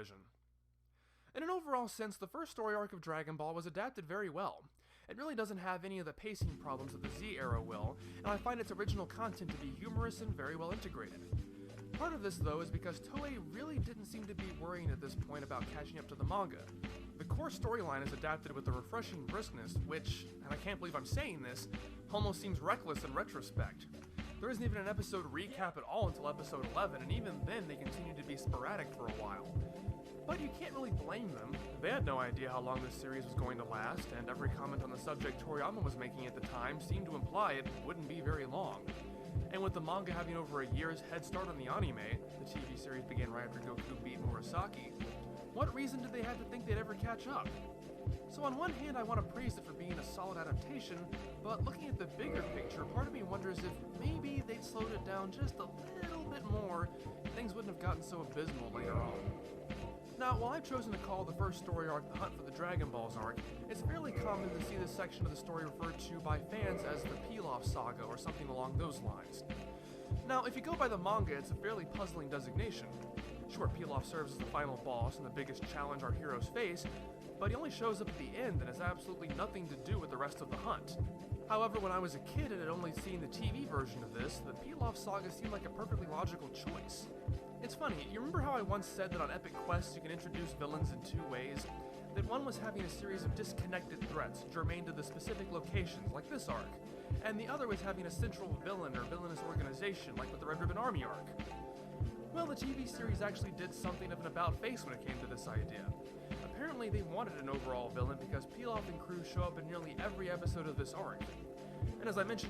television. In an overall sense, the first story arc of Dragon Ball was adapted very well. It really doesn't have any of the pacing problems that the Z era will, and I find its original content to be humorous and very well integrated. Part of this, though, is because Toei really didn't seem to be worrying at this point about catching up to the manga. The core storyline is adapted with a refreshing briskness, which, and I can't believe I'm saying this, almost seems reckless in retrospect. There isn't even an episode recap at all until episode 11, and even then they continue to be sporadic for a while. But you can't really blame them. They had no idea how long this series was going to last, and every comment on the subject Toriyama was making at the time seemed to imply it wouldn't be very long. And with the manga having over a year's head start on the anime, the TV series began right after Goku beat Murasaki, what reason did they have to think they'd ever catch up? So on one hand, I want to praise it for being a solid adaptation, but looking at the bigger picture, part of me wonders if maybe they'd slowed it down just a little bit more, things wouldn't have gotten so abysmal later on. Now, while I've chosen to call the first story arc The Hunt for the Dragon Balls arc, it's fairly common to see this section of the story referred to by fans as the Pilaf Saga or something along those lines. Now, if you go by the manga, it's a fairly puzzling designation. Sure, Pilaf serves as the final boss and the biggest challenge our heroes face, but he only shows up at the end and has absolutely nothing to do with the rest of the hunt. However, when I was a kid and had only seen the TV version of this, the Pilaf Saga seemed like a perfectly logical choice. It's funny, you remember how I once said that on Epic Quest you can introduce villains in two ways? That one was having a series of disconnected threats germane to the specific locations, like this arc, and the other was having a central villain or villainous organization, like with the Red Ribbon Army arc. Well, the TV series actually did something of an about-face when it came to this idea. Apparently they wanted an overall villain because Pilaf and crew show up in nearly every episode of this arc. And as I mentioned